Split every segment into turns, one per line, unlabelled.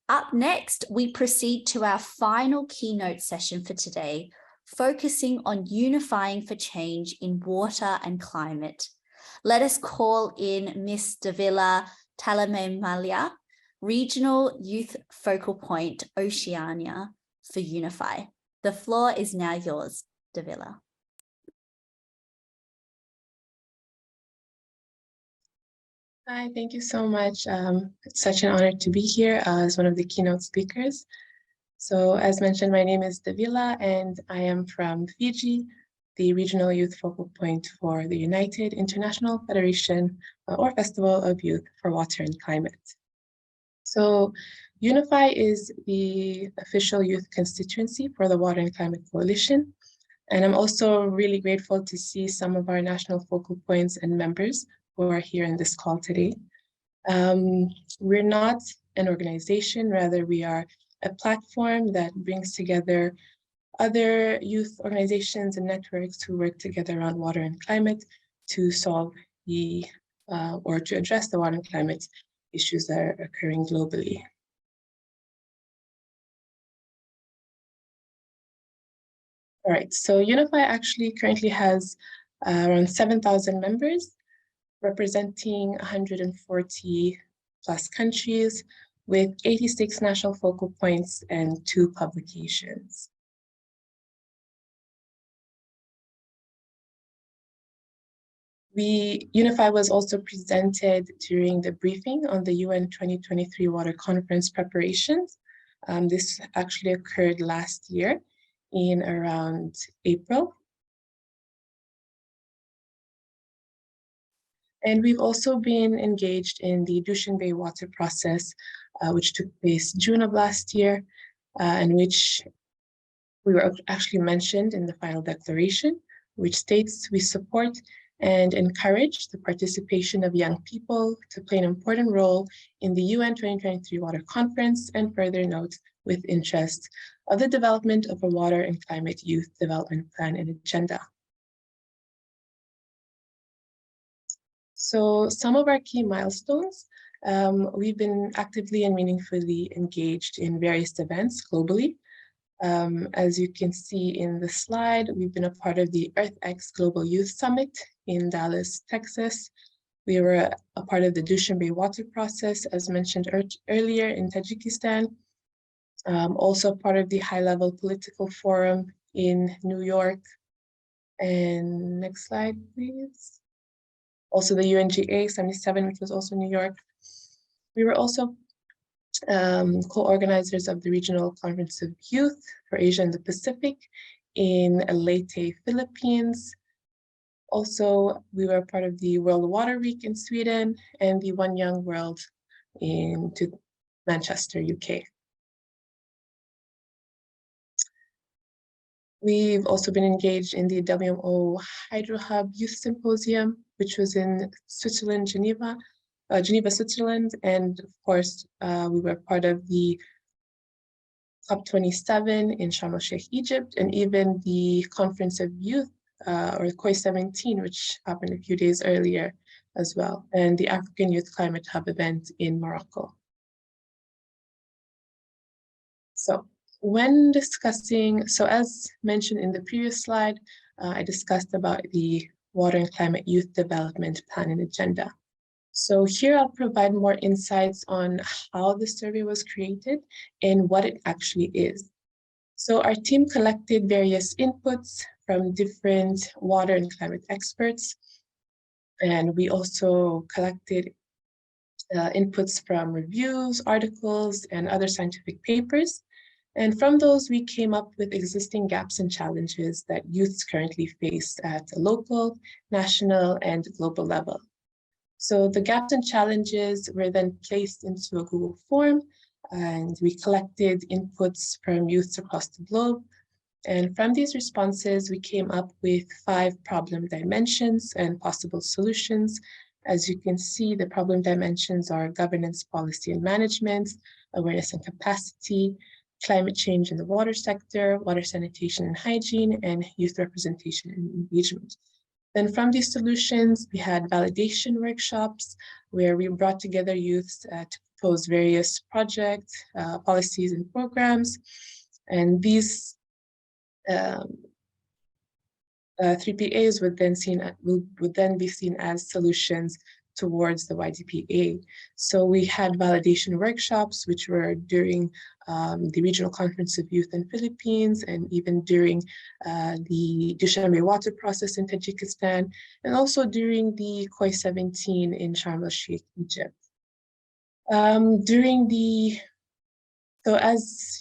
Up next, we proceed to our final keynote session for today, focusing on unifying for change in water and climate. Let us call in Ms. Davila Talamemalia, Regional Youth Focal Point, Oceania, for Unify. The floor is now yours, Davila.
Hi, thank you so much. It's such an honor to be here as one of the keynote speakers. So as mentioned, my name is Davila and I am from Fiji, the Regional Youth Focal Point for the United International Federation or Festival of Youth for Water and Climate. So Unify is the official youth constituency for the Water and Climate Coalition. And I'm also really grateful to see some of our national focal points and members who are here in this call today. We're not an organization, rather we are a platform that brings together other youth organizations and networks who work together around water and climate to solve the, or to address the water and climate issues that are occurring globally. All right, so Unify actually currently has around 7,000 members, representing 140 plus countries with 86 national focal points and 2 publications. Unify was also presented during the briefing on the UN 2023 Water Conference preparations. This actually occurred last year in around April. And we've also been engaged in the Dushanbe water process, which took place June of last year, and which we were actually mentioned in the final declaration, which states we support and encourage the participation of young people to play an important role in the UN 2023 Water Conference, and further note with interest of the development of a water and climate youth development plan and agenda. So some of our key milestones, we've been actively and meaningfully engaged in various events globally. As you can see in the slide, we've been a part of the EarthX Global Youth Summit in Dallas, Texas. We were a part of the Dushanbe water process, as mentioned earlier, in Tajikistan. Also part of the high-level political forum in New York. And next slide, please. Also the UNGA 77, which was also New York. We were also co-organizers of the Regional Conference of Youth for Asia and the Pacific in Leyte, Philippines. Also, we were part of the World Water Week in Sweden and the One Young World in Manchester, UK. We've also been engaged in the WMO Hydro Hub Youth Symposium, which was in Switzerland, Geneva, Switzerland. And of course, we were part of the COP27 in Sharm el-Sheikh, Egypt, and even the Conference of Youth, or COI 17, which happened a few days earlier as well, and the African Youth Climate Hub event in Morocco. So when discussing, so as mentioned in the previous slide, I discussed about the Water and Climate Youth Development Plan and Agenda. So here I'll provide more insights on how the survey was created and what it actually is. So our team collected various inputs from different water and climate experts. And we also collected inputs from reviews, articles, and other scientific papers. And from those, we came up with existing gaps and challenges that youths currently face at a local, national, and global level. So the gaps and challenges were then placed into a Google form, and we collected inputs from youths across the globe. And from these responses, we came up with 5 problem dimensions and possible solutions. As you can see, the problem dimensions are governance, policy, and management, awareness and capacity, climate change in the water sector, water sanitation and hygiene, and youth representation and engagement. Then from these solutions, we had validation workshops where we brought together youths to propose various projects, policies, and programs. And these 3PAs would then be seen as solutions towards the YDPA. So we had validation workshops, which were during the Regional Conference of Youth in Philippines, and even during the Dushanbe water process in Tajikistan, and also during the KOI 17 in Sharm el-Sheikh, Egypt. So as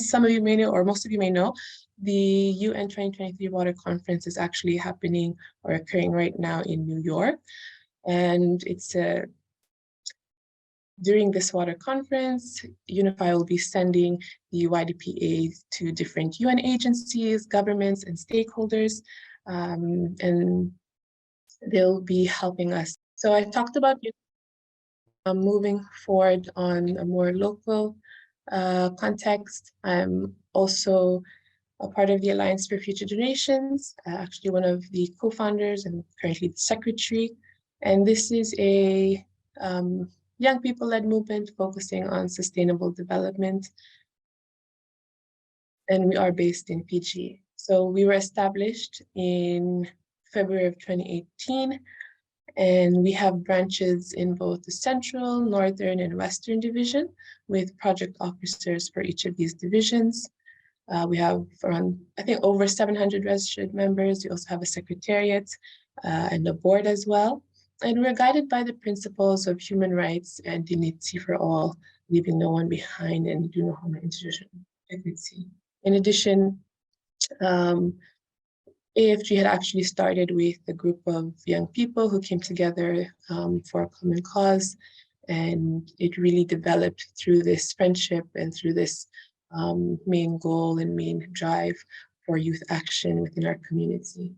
some of you may know, or most of you may know, the UN 2023 Water Conference is actually happening or occurring right now in New York. And it's during this water conference, Unify will be sending the YDPA to different UN agencies, governments, and stakeholders, and they'll be helping us. So I talked about moving forward on a more local context. I'm also a part of the Alliance for Future Generations, actually one of the co-founders and currently the secretary. And this is a young people-led movement focusing on sustainable development. And we are based in Fiji. So we were established in February of 2018. And we have branches in both the Central, Northern, and Western Division with project officers for each of these divisions. We have around, I think, over 700 registered members. We also have a secretariat and a board as well. And we're guided by the principles of human rights and dignity for all, leaving no one behind, and do no harm to institutional integrity. In addition, AFG had actually started with a group of young people who came together for a common cause, and it really developed through this friendship and through this main goal and main drive for youth action within our community.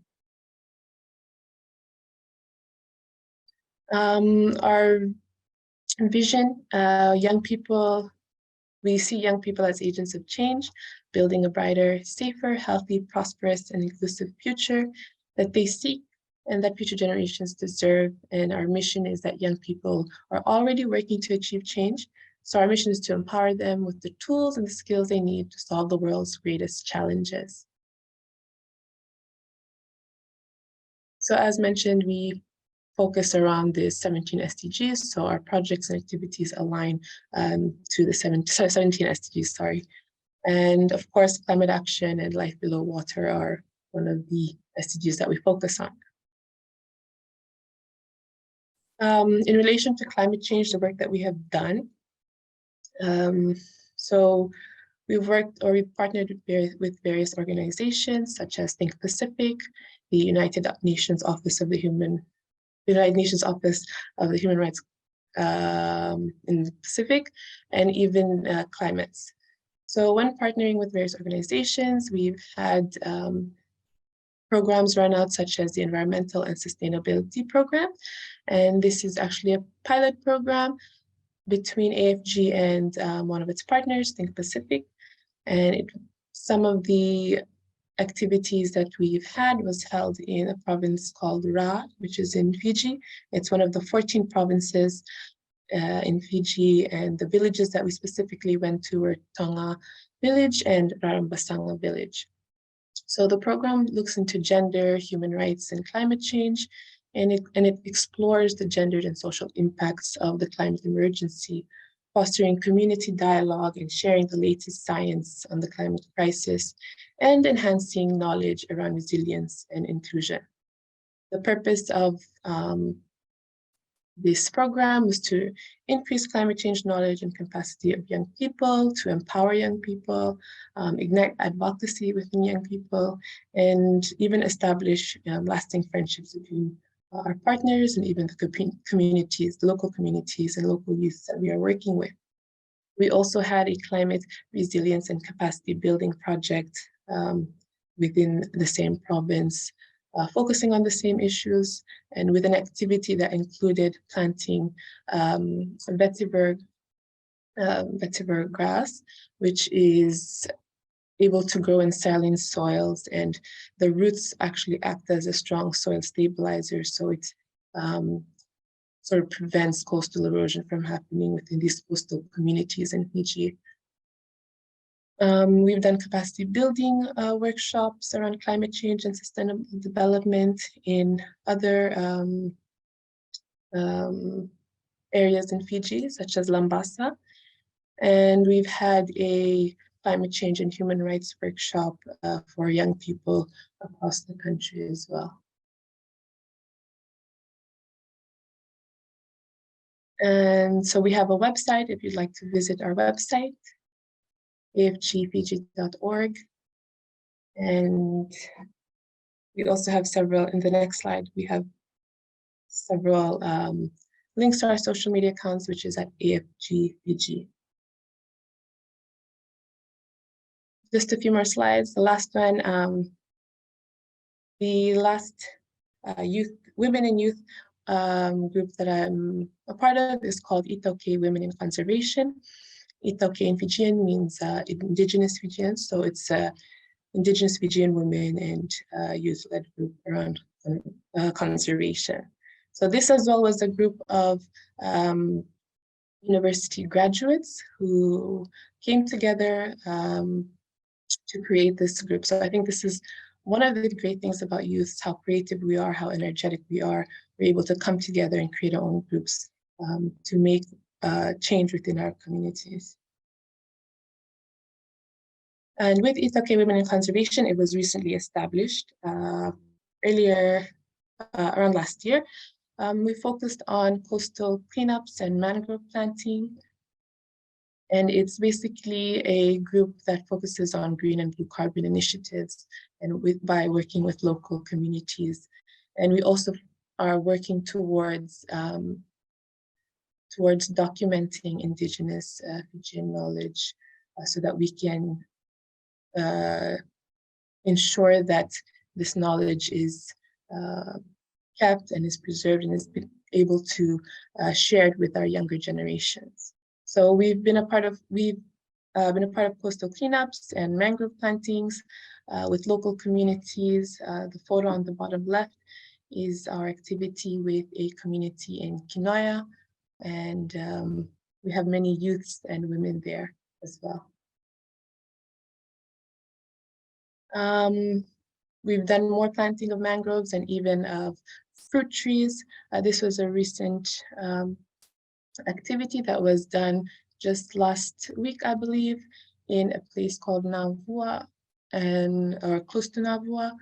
Our vision, we see young people as agents of change, building a brighter, safer, healthy, prosperous, and inclusive future that they seek and that future generations deserve. And our mission is that young people are already working to achieve change. So our mission is to empower them with the tools and the skills they need to solve the world's greatest challenges. So as mentioned, we focus around the 17 SDGs. So our projects and activities align to the 17 SDGs, sorry. And of course, climate action and life below water are one of the SDGs that we focus on. In relation to climate change, the work that we have done. So we've partnered with various organizations such as Think Pacific, the United Nations Office of the Human Rights in the Pacific, and even climates. So when partnering with various organizations, we've had programs run out such as the Environmental and Sustainability Program. And this is actually a pilot program between AFG and one of its partners, Think Pacific. And some of the activities that we've had was held in a province called Ra, which is in Fiji. It's one of the 14 provinces in Fiji, and the villages that we specifically went to were Tonga Village and Rarambasanga Village. So the program looks into gender, human rights, and climate change, and it explores the gendered and social impacts of the climate emergency, fostering community dialogue and sharing the latest science on the climate crisis, and enhancing knowledge around resilience and inclusion. The purpose of this program was to increase climate change knowledge and capacity of young people, to empower young people, ignite advocacy within young people, and even establish lasting friendships between our partners and even the communities, the local communities and local youth that we are working with. We also had a climate resilience and capacity building project within the same province, focusing on the same issues, and with an activity that included planting vetiver grass, which is able to grow in saline soils, and the roots actually act as a strong soil stabilizer. So it sort of prevents coastal erosion from happening within these coastal communities in Fiji. We've done capacity building workshops around climate change and sustainable development in other areas in Fiji, such as Lambasa. And we've had a climate change and human rights workshop for young people across the country as well. And so we have a website if you'd like to visit our website, afgfiji.org. And we also have several, in the next slide, we have several links to our social media accounts, which is at AFGFiji. Just a few more slides. The last one, the last women and youth group that I'm a part of is called Itoke Women in Conservation. Itoke in Fijian means Indigenous Fijians, so it's Indigenous Fijian women and youth-led group around conservation. So this as well was a group of university graduates who came together to create this group. So I think this is one of the great things about youth, how creative we are, how energetic we are. We're able to come together and create our own groups to make change within our communities. And with Itoke Women in Conservation, it was recently established earlier around last year. We focused on coastal cleanups and mangrove planting. And it's basically a group that focuses on green and blue carbon initiatives and by working with local communities. And we also are working towards documenting Indigenous Fijian knowledge so that we can ensure that this knowledge is kept and is preserved and is able to shared with our younger generations. So we've been a part of coastal cleanups and mangrove plantings with local communities. The photo on the bottom left is our activity with a community in Kinoya, and we have many youths and women there as well. We've done more planting of mangroves and even of fruit trees. This was a recent activity that was done just last week, I believe, in a place called Navua or close to Navua.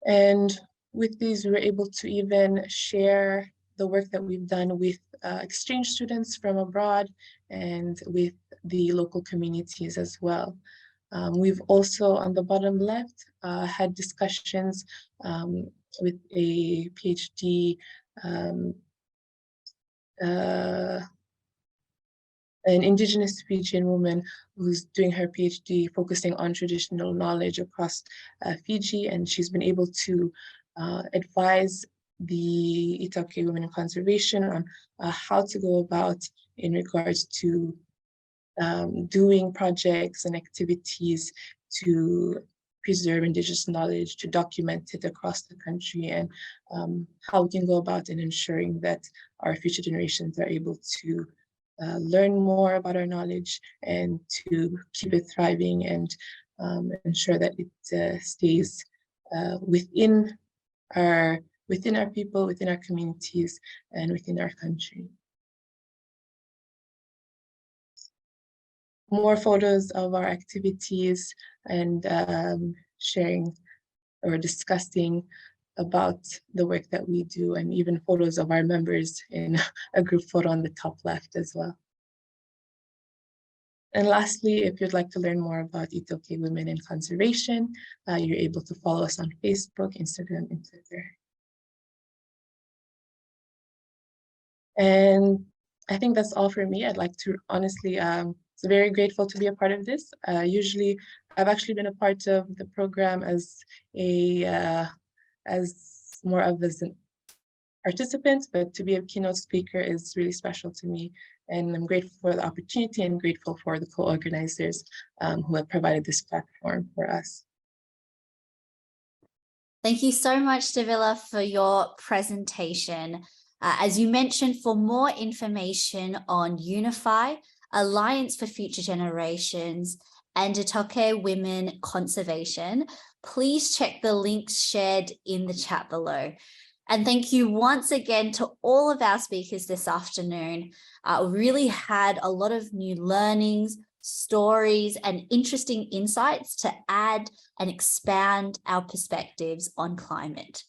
And with these, we were able to even share the work that we've done with exchange students from abroad and with the local communities as well. We've also, on the bottom left, had discussions with a PhD, an Indigenous Fijian woman who's doing her PhD focusing on traditional knowledge across Fiji, and she's been able to advise the Itoke Women in Conservation on how to go about in regards to doing projects and activities to preserve Indigenous knowledge, to document it across the country, and how we can go about in ensuring that our future generations are able to learn more about our knowledge and to keep it thriving and ensure that it stays within our people, within our communities, and within our country. More photos of our activities and sharing or discussing about the work that we do, and even photos of our members in a group photo on the top left as well. And lastly, if you'd like to learn more about Itoke Women in Conservation, you're able to follow us on Facebook, Instagram, and Twitter. And I think that's all for me. I'd like to honestly, so very grateful to be a part of this. Usually, I've actually been a part of the program as more of as an participant, but to be a keynote speaker is really special to me. And I'm grateful for the opportunity and grateful for the co-organizers who have provided this platform for us.
Thank you so much, Davila, for your presentation. As you mentioned, for more information on Unify, Alliance for Future Generations, and Itoke Women Conservation, please check the links shared in the chat below. And thank you once again to all of our speakers this afternoon. Really had a lot of new learnings, stories, and interesting insights to add and expand our perspectives on climate.